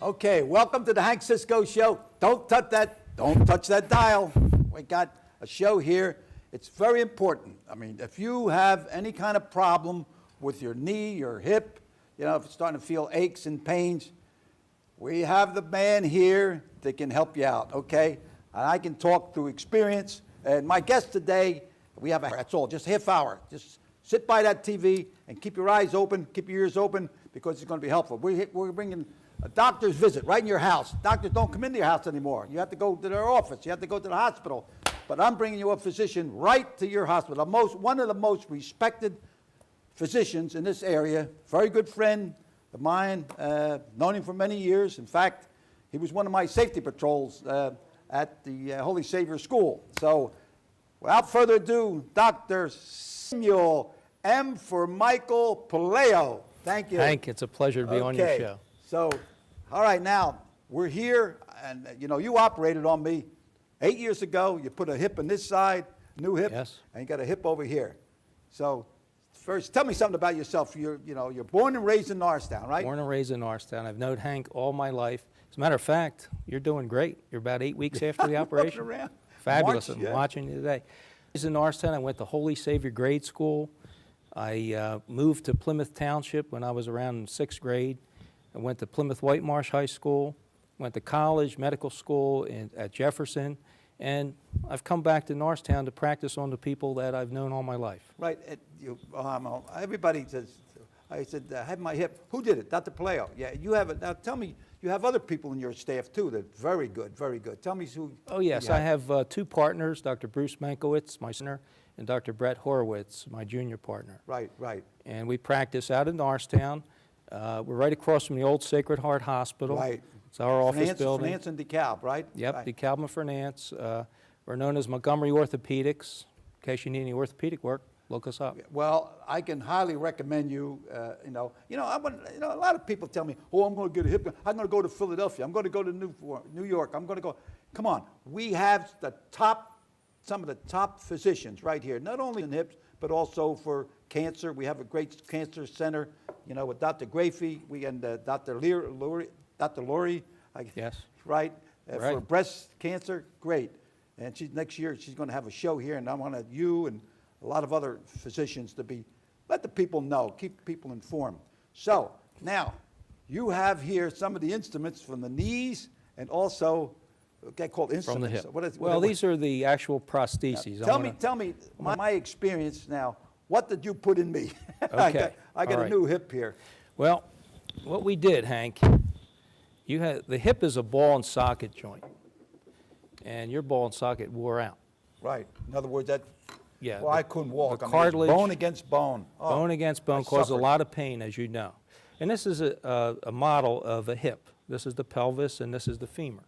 Okay, welcome to the Hank Cisco Show. Don't touch that dial. We got a show here. It's very important. I mean, if you have any kind of problem with your knee, your hip, if you're starting to feel aches and pains, we have the man here that can help you out, okay? And I can talk through experience. And my guest today, that's all, just a half hour. Just sit by that TV and keep your eyes open, keep your ears open, because it's going to be helpful. We're bringing a doctor's visit right in your house. Doctors don't come into your house anymore. You have to go to their office. You have to go to the hospital. But I'm bringing you a physician right to your hospital. One of the most respected physicians in this area. Very good friend of mine. Known him for many years. In fact, he was one of my safety patrols at the Holy Savior School. So, without further ado, Dr. Samuel M. for Michael Puleo. Thank you. Hank, it's a pleasure to be on your show. So, all right, now, we're here, and you operated on me 8 years ago. You put a hip on this side, new hip, yes, and you got a hip over here. So, first, tell me something about yourself. You're born and raised in Norristown, right? Born and raised in Norristown. I've known Hank all my life. As a matter of fact, you're doing great. You're about 8 weeks after the operation. Around. Fabulous. March, I'm watching you today. I was in Norristown. I went to Holy Savior Grade School. I moved to Plymouth Township when I was around 6th grade. I went to Plymouth White Marsh High School, went to college, medical school at Jefferson, and I've come back to Norristown to practice on the people that I've known all my life. Right. Everybody says, I said, I had my hip. Who did it? Dr. Puleo. Yeah, you have it. Now tell me, you have other people in your staff too that are very good, very good. Tell me who. Oh, yes. I have two partners, Dr. Bruce Mankiewicz, my senior, and Dr. Brett Horowitz, my junior partner. Right, right. And we practice out in Norristown. We're right across from the old Sacred Heart Hospital. Right. It's our office building. Finance and DeKalb, right? Yep, right. DeKalb and Finance. We're known as Montgomery Orthopedics. In case you need any orthopedic work, look us up. Well, I can highly recommend you. A lot of people tell me, "Oh, I'm going to get a hip. I'm going to go to Philadelphia. I'm going to go to New York. I'm going to go." Come on, we have some of the top physicians right here, not only in hips, but also for cancer. We have a great cancer center, with Dr. Grafey, and Dr. Laurie. Yes. Right? Right. For breast cancer, great. And next year she's going to have a show here, and I want you and a lot of other physicians to let the people know, keep people informed. So now you have here some of the instruments from the knees and also called instruments. From the hip. These are the actual prostheses. Now, tell me my experience now. What did you put in me? Okay. I got a new hip here. Well, what we did, Hank, the hip is a ball and socket joint, and your ball and socket wore out. Right. In other words, yeah. Well, I couldn't walk. The cartilage, bone against bone. Oh, bone against bone causes a lot of pain, as you know. And this is a model of a hip. This is the pelvis, and this is the femur,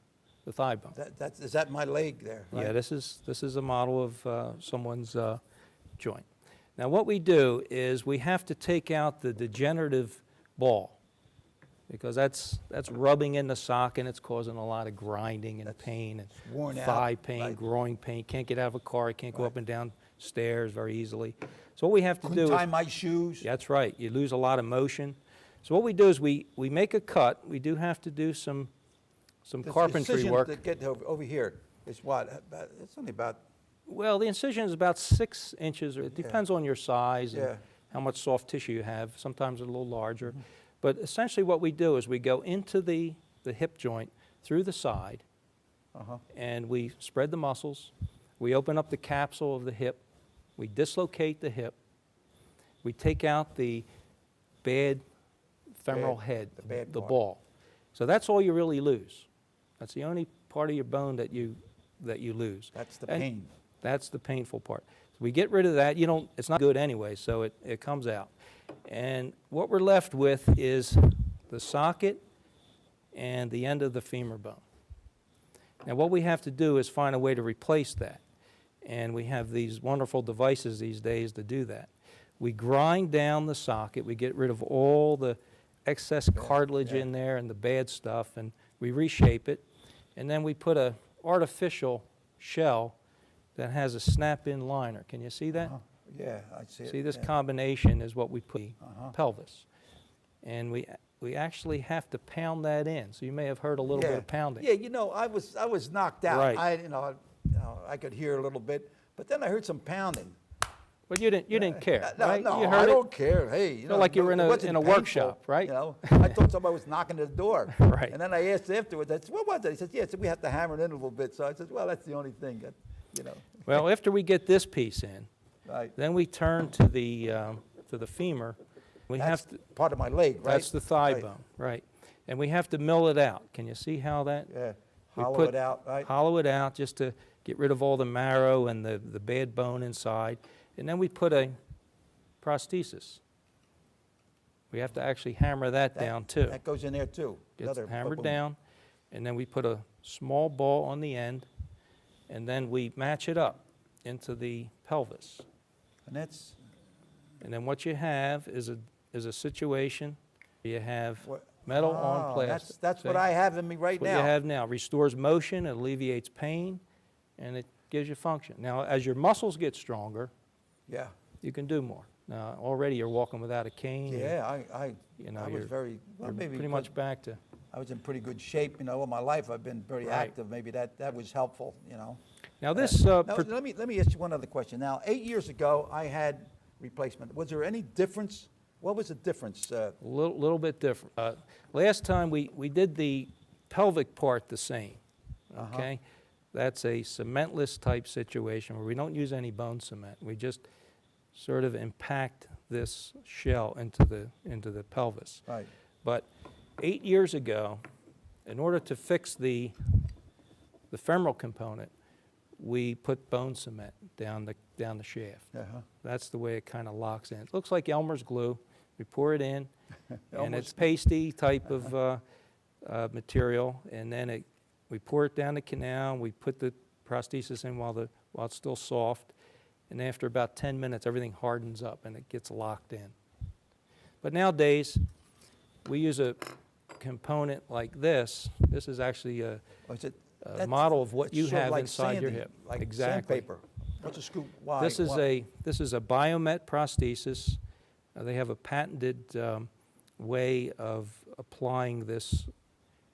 the thigh bone. Is that my leg there? Right? Yeah, this is a model of someone's joint. Now, what we do is we have to take out the degenerative ball, because that's rubbing in the socket, and it's causing a lot of grinding and pain and thigh pain, right. Groin pain. Can't get out of a car. Can't go up and down stairs very easily. So what we have to do is tie my shoes. That's right. You lose a lot of motion. So what we do is we make a cut. We do have to do some carpentry work. The incision to get over here is what? It's only about. Well, the incision is about 6 inches. It depends on your size and how much soft tissue you have. Sometimes it's a little larger. Mm-hmm. But essentially what we do is we go into the hip joint through the side, and we spread the muscles. We open up the capsule of the hip. We dislocate the hip. We take out the bad femoral head, the ball. So that's all you really lose. That's the only part of your bone that you lose. That's the pain. That's the painful part. So we get rid of that. It's not good anyway, so it comes out. And what we're left with is the socket and the end of the femur bone. Now what we have to do is find a way to replace that. And we have these wonderful devices these days to do that. We grind down the socket. We get rid of all the excess cartilage in there and the bad stuff, and we reshape it. And then we put an artificial shell that has a snap-in liner. Can you see that? Yeah, I see it. See, this combination is what we put pelvis. And we we actually have to pound that in. So you may have heard a little bit of pounding. Yeah, you know, I was knocked out. Right. I could hear a little bit, but then I heard some pounding. But you didn't care, No, right? no, You I heard it. don't care. Hey, you know, like you were it in wasn't a painful, workshop, right? You know, I thought somebody was knocking at the door. Right. And then I asked afterwards, I said, what was it? He said, yeah, so we have to hammer it in a little bit. So I said, well, that's the only thing that, you know. Well, after we get this piece in, Right. then we turn to the femur. We That's have to. part of my leg, right? That's the thigh Right. bone, right? And we have to mill it out. Can you see how that? Yeah, we hollow put- it out, right? Hollow it out just to get rid of all the marrow and the bad bone inside. And then we put a prosthesis. We have to actually hammer that down too. That goes in there too. Gets Another hammered boom. down, and then we put a small ball on the end, and then we match it up into the pelvis. And that's, And then what you have is a situation, you have what- metal on Oh, plastic. That's what See? I have in me right What now. you have now restores motion, it alleviates pain, and it gives you function. Now, as your muscles get stronger, Yeah, you can do more. Now, already you're walking without a cane. yeah, You know, I was you're- very, well, You're maybe pretty because much back to. I was in pretty good shape, you know, all my life. I've been very Right. active. Maybe that was helpful, you know. Now this, Now, let me ask you one other question. Now, 8 years ago, I had replacement. Was there any difference? What was the difference? little bit different. Last time we did the pelvic part the same, Uh-huh. okay? That's a cementless type situation where we don't use any bone cement. We just sort of impact this shell into the pelvis. Right. But 8 years ago, in order to fix the femoral component, we put bone cement down the shaft. Uh-huh. That's the way it kind of locks in. It looks like Elmer's glue. We pour it in, and Elmer's- it's pasty type of material, and then we pour it down the canal. We put the prosthesis in while it's still soft, and after about 10 minutes, everything hardens up and it gets locked in. But nowadays, we use a component like this. This is actually a Was it? a model of what it's you sort of have like inside your sanding, hip. Like Exactly. sandpaper. What's a scoop? Why? This is Why? a Biomet prosthesis. They have a patented way of applying this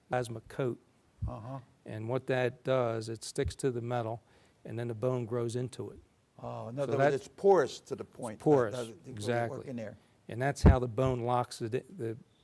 plasma coat, Uh-huh. and what that does, it sticks to the metal, and then the bone grows into it. Oh, in So other words, that's- it's porous to the point. porous, Things will work exactly. in there. And that's how the bone locks it.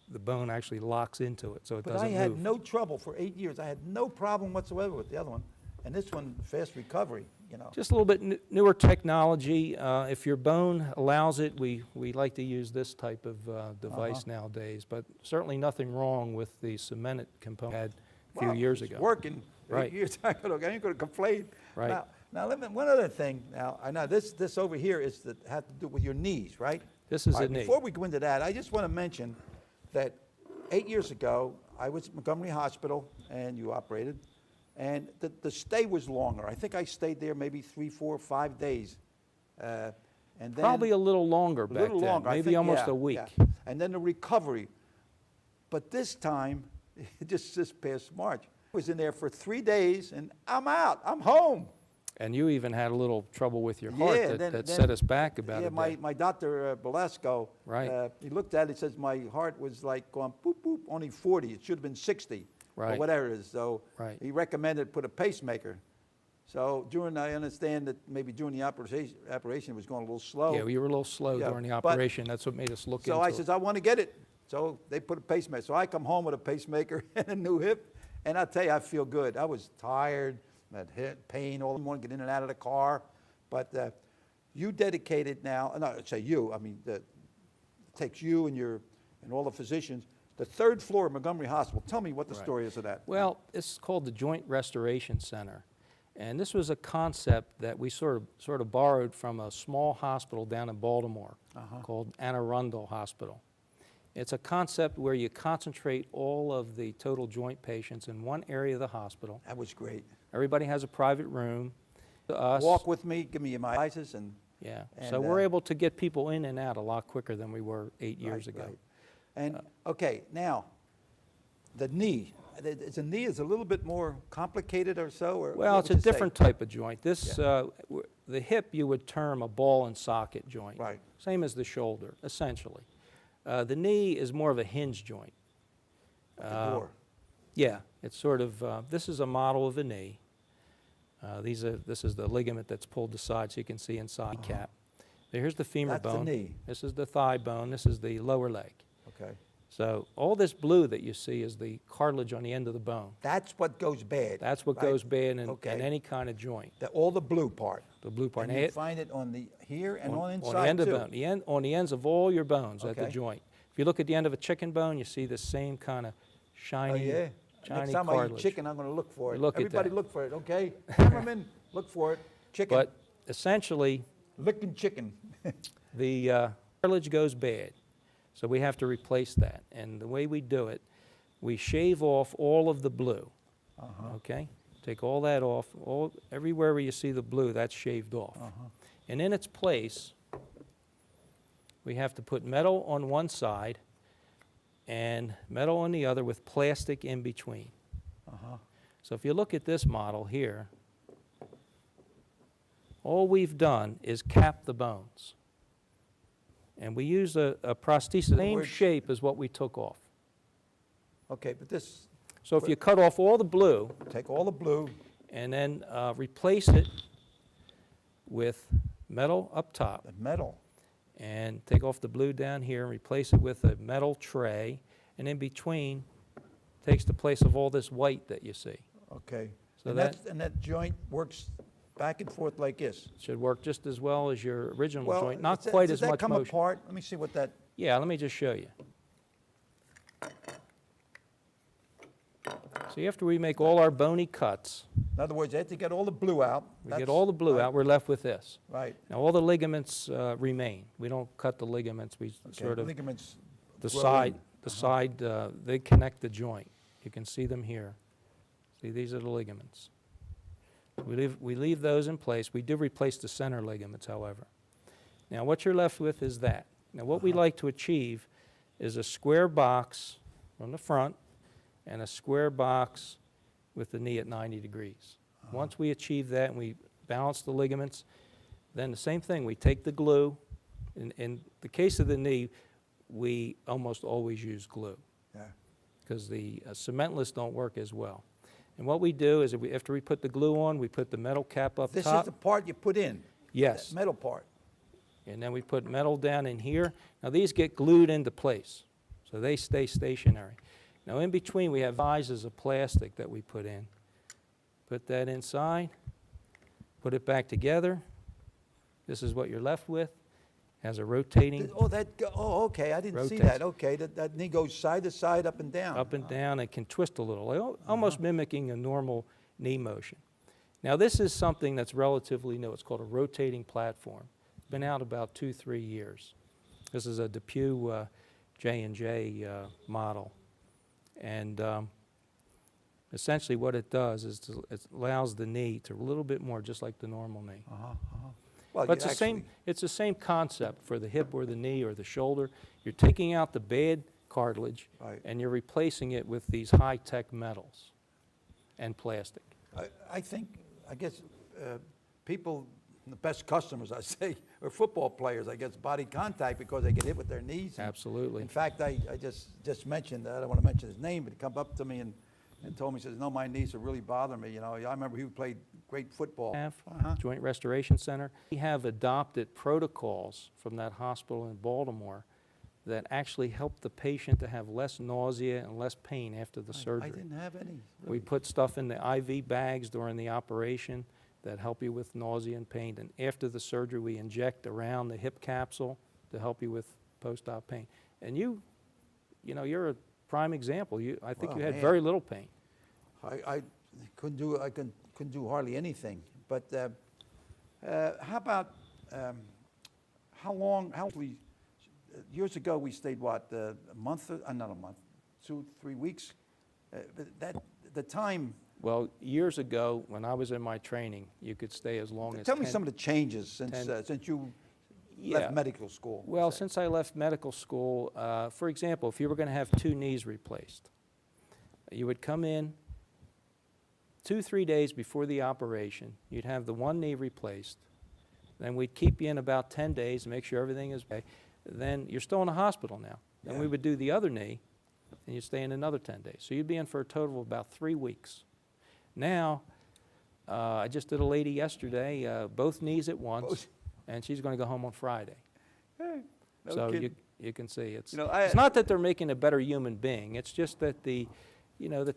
The bone actually locks into it, so it But doesn't I had move. no trouble for 8 years. I had no problem whatsoever with the other one. And this one, fast recovery, you know. Just a little bit newer technology. If your bone allows it, we like to use this type of device nowadays. But certainly nothing wrong with the cemented component we had a few Well, years it's ago. working. Right. 8 years, I ain't going to complain. Right. Now let me, one other thing. Now, I know this over here is that have to do with your knees, right? This is All a right, knee. Before we go into that, I just want to mention that 8 years ago, I was at Montgomery Hospital, and you operated, and the stay was longer. I think I stayed there maybe 3, 4, 5 days. And then Probably a little longer a back little then, longer. I maybe think, almost yeah, a week. yeah. And then the recovery. But this time, just this past March, I was in there for 3 days, and I'm out. I'm home. And you even had a little trouble with your heart Yeah, that then- set us back about Yeah, a my, bit. my doctor, Belasco, Right. he looked at it, he says my heart was like going boop, boop, only 40. It should have been 60, or Right. whatever it is. So Right. he recommended put a pacemaker. So I understand that maybe during the operation it was going a little slow. Yeah, we were a little slow Yeah, during the but- operation. That's what made us look So into I it. says, I want to get it. So they put a pacemaker. So I come home with a pacemaker and a new hip, and I tell you, I feel good. I was tired, had hip pain all the morning, get in and out of the car. But you dedicated now, and I say you, I mean, it takes you and all the physicians, the third floor of Montgomery Hospital. Tell me what the Right. story is of that. Well, it's called the Joint Restoration Center. And this was a concept that we sort of borrowed from a small hospital down in Baltimore called Anne Arundel Hospital. It's a concept where you concentrate all of the total joint patients in one area of the hospital. That was great. Everybody has a private room. Us, Walk with me, give me my advices, and yeah. and, So we're able to get people in and out a lot quicker than we were 8 years right, ago. right. And okay, now the knee. The knee is a little bit more complicated or so? Or Well, what it's a would you say? different type of joint. This, the hip you would term a ball and socket joint. Right. Same as the shoulder, essentially. The knee is more of a hinge joint. The door. Yeah, it's sort of, this is a model of a knee. This is the ligament that's pulled aside so you can see inside the cap. So here's the femur That's the bone. knee. This is the thigh bone. This is the lower leg. Okay. So all this blue that you see is the cartilage on the end of the bone. That's what goes bad. That's what right? goes bad in Okay. any kind of joint, All the blue part. the blue part. And you find it on the here and on inside the end too. of the bone, on the ends of all your bones at the Okay. joint. If you look at the end of a chicken bone, you see the same kind of Oh shiny, yeah. shiny Next time I eat cartilage. chicken, I'm going to look for it. Look at Everybody that. look for it, okay? Cameraman, look for it. Chicken. But essentially, Licking chicken. the cartilage goes bad, so we have to replace that. And the way we do it, we shave off all of the blue, okay? Take all that off, everywhere where you see the blue, that's shaved off. And in its place, we have to put metal on one side and metal on the other with plastic in between. So if you look at this model here, all we've done is cap the bones. And we use a prosthesis, same words- shape as what we took off. Okay, but this, So if you cut off all the blue take all the blue. and then replace it with metal up top, The metal. and take off the blue down here and replace it with a metal tray, and in between takes the place of all this white that you see. Okay. So and, that joint works back and forth like this. Should work just as well as your original joint, not does quite does as that much come motion. apart? Let me see what that. Yeah, let me just show you. See, after we make all our bony cuts, In other words, they have to get all the blue out. we get all the blue out, we're left with this. Right. Now, all the ligaments remain. We don't cut the ligaments, we Okay. sort of, Ligaments. the grow side, in. the side, they connect the joint. You can see them here. See, these are the ligaments. We leave those in place. We do replace the center ligaments, however. Now, what you're left with is that. Now, what we like to achieve is a square box from the front and a square box with the knee at 90 degrees. Once we achieve that and we balance the ligaments, then the same thing, we take the glue. In the case of the knee, we almost always use glue Yeah. because the cementless don't work as well. And what we do is after we put the glue on, we put the metal cap up This top. is the part you put in. Yes. That metal part. And then we put metal down in here. Now these get glued into place, so they stay stationary. Now in between we have vises of plastic that we put in. Put that inside, put it back together. This is what you're left with. Has a rotating Okay. I didn't see Rotates. that. Okay. That knee goes side to side, up and down. up and down. It can twist a little, almost mimicking a normal knee motion. Now this is something that's relatively new. It's called a rotating platform. It's been out about 2-3 years. This is a Depew J&J model. And essentially what it does is it allows the knee to a little bit more just like the normal knee. Well, But you it's the same concept for the hip or the knee or the shoulder. You're taking out the bad cartilage Right. and you're replacing it with these high-tech metals and plastic. I guess people, the best customers, I say, are football players. I guess body contact because they get hit with their knees. Absolutely. In fact, I just mentioned, I don't want to mention his name, but he come up to me and told me, he says, no, my knees are really bothering me. You know, I remember he played great football. Joint Restoration Center. We have adopted protocols from that hospital in Baltimore that actually help the patient to have less nausea and less pain after the surgery. I didn't have any. We put stuff in the IV bags during the operation that help you with nausea and pain. And after the surgery, we inject around the hip capsule to help you with post-op pain. And you're a prime example. I think Well, you had man. very little pain. I couldn't do hardly anything. But how about years ago we stayed what, a month? Not a month, 2-3 weeks. The time. Well, years ago, when I was in my training, you could stay as long as Tell me 10 some of the changes since you left medical school. Well, since I left medical school, for example, if you were going to have 2 knees replaced, you would come in 2-3 days before the operation. You'd have the one knee replaced. Then we'd keep you in about 10 days to make sure everything is okay. Then you're still in the hospital now. Then we would do the other knee. and you stay in another 10 days. So you'd be in for a total of about 3 weeks. Now, I just did a lady yesterday, both knees at once, and she's going to go home on Friday. Hey, no So kidding. you can see it's, You know, it's not that they're making a better human being. It's just that the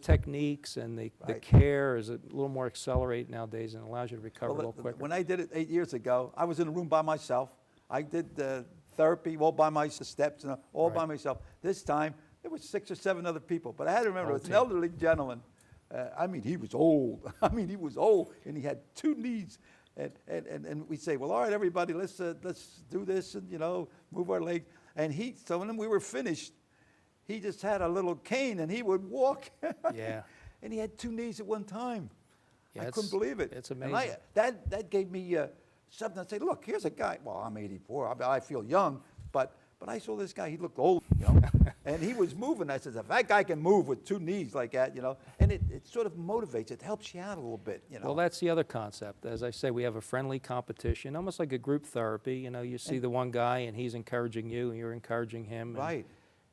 techniques and the Right. care is a little more accelerated nowadays and allows you to recover a little quicker. When I did it 8 years ago, I was in a room by myself. I did the therapy all by myself, steps and all by Right. myself. This time, there were 6 or 7 other people. But I had to remember, Whole it was an team. elderly gentleman. I mean, he was old. I mean, he was old, and he had 2 knees. And we say, well, all right, everybody, let's do this and, move our legs. And so when we were finished, he just had a little cane, and he would walk. Yeah. And he had 2 knees at one time. Yeah, I it's- couldn't believe it. it's And amazing. that gave me something to say, look, here's a guy. Well, I'm 84. I feel young, but I saw this guy. He looked old, and he was moving. I said, if that guy can move with 2 knees like that, and it sort of motivates. It helps you out a little bit, Well, that's the other concept. As I say, we have a friendly competition, almost like a group therapy. You see the one guy, and he's encouraging you, and you're encouraging him. And, Right.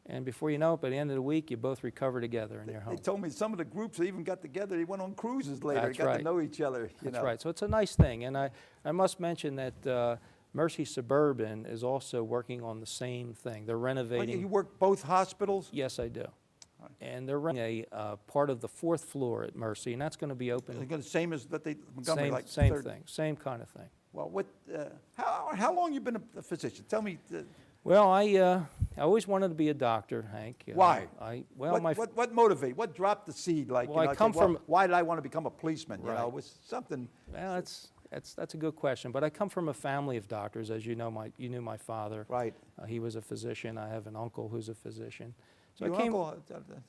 And before you know it, by the end of the week, you both recover together and you're They home. told me some of the groups even got together. They went on cruises later. That's They got to right. know each other. That's right. So it's a nice thing. And I must mention that Mercy Suburban is also working on the same thing. They're Well, renovating. you work both hospitals? Yes, I do. Right. And they're running a part of the 4th floor at Mercy, and that's going to be They're open. going the same as that they Montgomery, Same, like same third- thing, same kind of thing. Well, how long you been a physician? Tell me. Well, I always wanted to be a doctor, Hank. Why? What What dropped the seed? Like, Well, I say, come from- why did I want to become a policeman? Right. It was something. Well, that's a good question. But I come from a family of doctors, as you know. You knew my father. Right. He was a physician. I have an uncle who's a physician. So Your I came. uncle,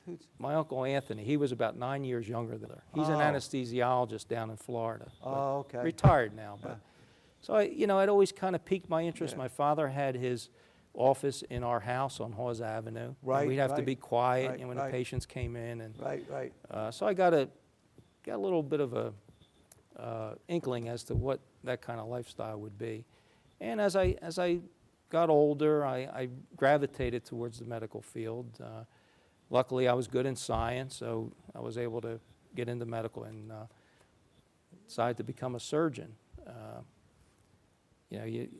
who's? My uncle Anthony. He was about 9 years younger than her. He's an Oh. anesthesiologist down in Florida. but Oh, okay. Retired now, but Yeah. so I'd always kind of piqued my interest. Yeah. My father had his office in our house on Hawes Avenue. and Right, we'd have to right, be quiet, right, when right. the patients came in, and Right. so I got a little bit of a inkling as to what that kind of lifestyle would be. And as I got older, I gravitated towards the medical field. Luckily, I was good in science, so I was able to get into medical and decided to become a surgeon.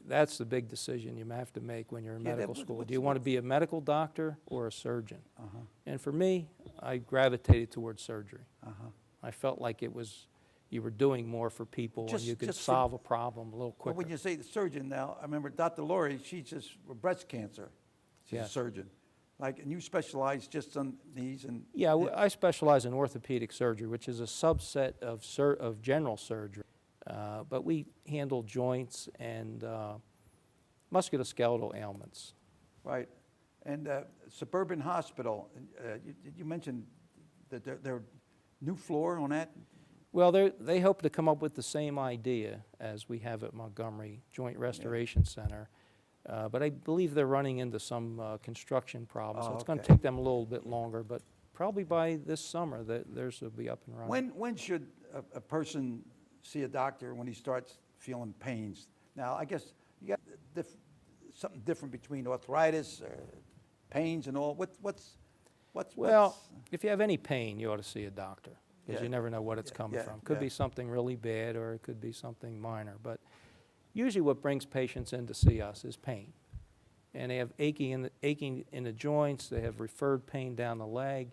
That's the big decision you have to make when you're in Yeah, medical that- school. what's- Do you want to be a medical doctor or a surgeon? Uh-huh. And for me, I gravitated towards surgery. Uh-huh. I felt like you were doing more for people and you could Just for- solve a problem a little Well, when quicker. you say the surgeon now, I remember Dr. Laurie, she's just for breast cancer. She's a Yes. surgeon. And you specialize just on knees and. Yeah, I specialize in orthopedic surgery, which is a subset of general surgery. But we handle joints and musculoskeletal ailments. Right. And Suburban Hospital, you mentioned that their new floor on that? Well, they hope to come up with the same idea as we have at Montgomery Joint Restoration Center. But I believe they're running into some construction problems. So Oh, it's going to okay. take them a little bit longer, but probably by this summer, theirs will be up and running. When should a person see a doctor when he starts feeling pains? Now, I guess you got something different between arthritis, pains and all. Well, if you have any pain, you ought to see a doctor, because Yeah. you never know what it's coming Yeah, from. Could yeah. be something really bad, or it could be something minor. But usually what brings patients in to see us is pain. And they have aching in the joints, they have referred pain down the leg.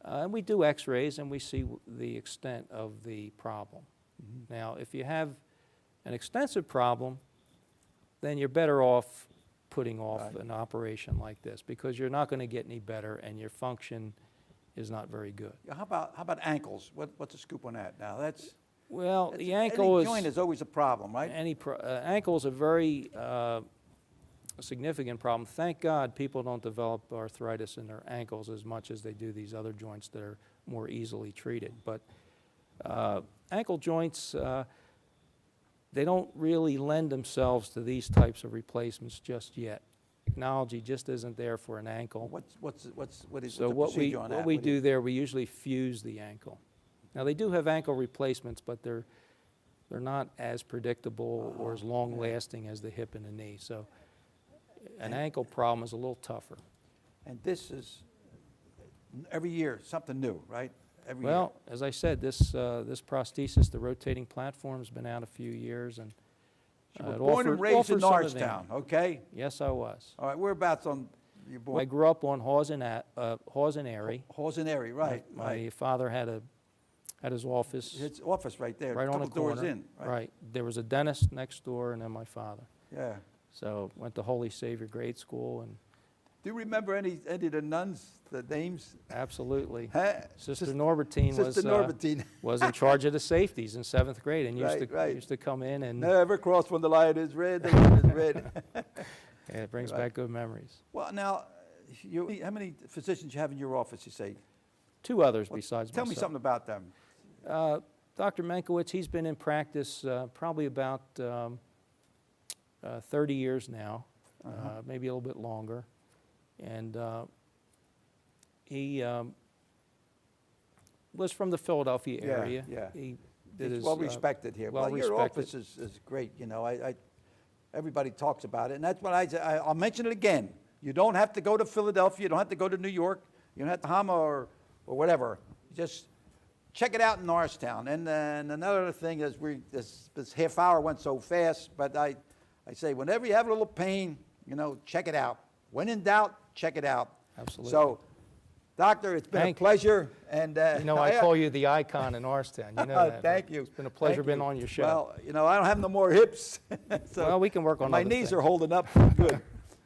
And we do x-rays and we see the extent of the problem. Mm-hmm. Now, if you have an extensive problem, then you're better off putting off Right. an operation like this, because you're not going to get any better and your function is not very good. How about ankles? What's the scoop on that? Now, Well, that's- the ankle any joint is always a problem, right? ankle is a very significant problem. Thank God people don't develop arthritis in their ankles as much as they do these other joints that are more easily treated. But ankle joints, they don't really lend themselves to these types of replacements just yet. Technology just isn't there for an ankle. What is So the what procedure on that? we do there, we usually fuse the ankle. Now, they do have ankle replacements, but they're not as predictable or as long-lasting as the hip and the knee. So an ankle problem is a little tougher. And this is, every year, something new, right? Every year. Well, as I said, this prosthesis, the rotating platform's been out a few years, and You were it born and offers- raised in offers some advantage. Norristown, okay? Yes, I was. All right, whereabouts you I born? grew up on Hawes and Airy. Halls and Erie, right, My right. father had his office His office right there, right a on the couple doors corner. in, right? Right. There was a dentist next door, and then my father. Yeah. So went to Holy Savior Grade School, and Do you remember any of the nuns, the names? absolutely. Huh? Sister Sis- Norbertine Sister Norbertine. was in charge of the safeties in 7th grade, and Right, right. used to come in, and Never cross when the light is red, the light is red. yeah, it brings Right. back good memories. Well, now, how many physicians you have in your office, you say? 2 others Well, besides Tell me myself. something about them. Dr. Menkowitz, he's been in practice probably about 30 years now, maybe a little bit longer. And he was from the Philadelphia Yeah, area. yeah. He did It's his, well respected here. well Well, your respected. office is great, you know, everybody talks about it, and that's what I'll mention it again. You don't have to go to Philadelphia, you don't have to go to New York, you don't have to Hama or whatever. Just check it out in Norristown. And then another thing is, this half hour went so fast, but I say, whenever you have a little pain, you know, check it out. When in doubt, check it out. Absolutely. So, Doctor, it's been Thank a pleasure, and you know, I call you the icon in Norristown. You know that. Thank right? you. It's been a pleasure Thank being you. on your show. Well, you know, I don't have no more hips. So Well, we can work on my other knees things. are holding up good.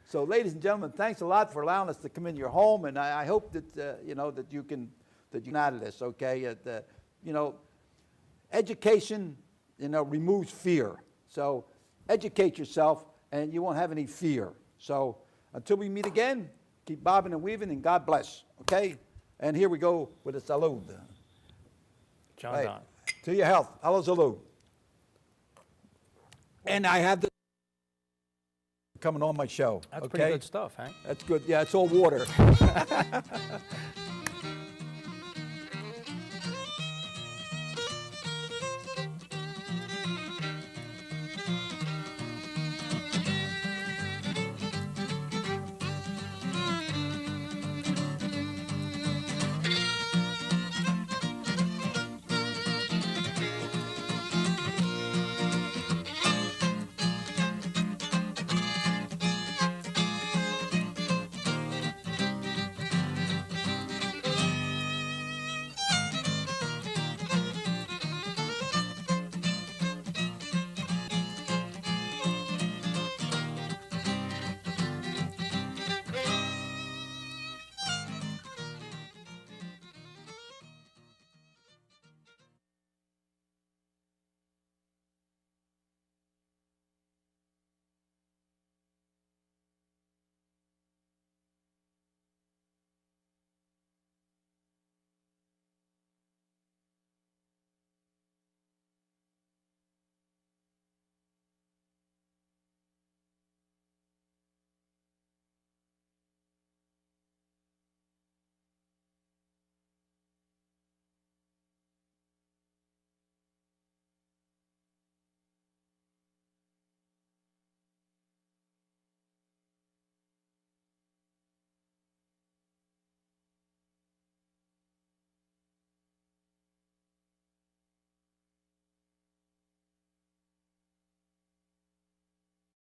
So, ladies and gentlemen, thanks a lot for allowing us to come in your home, and I hope that you know that you can out of this. Okay, you know, education, you know, removes fear. So, educate yourself, and you won't have any fear. So, until we meet again, keep bobbing and weaving, and God bless. Okay, and here we go with a salute. John Right. Don. To your health. Hello, salute. And I have the coming on my show. That's okay? pretty good stuff, Hank. That's good. Yeah, it's all water.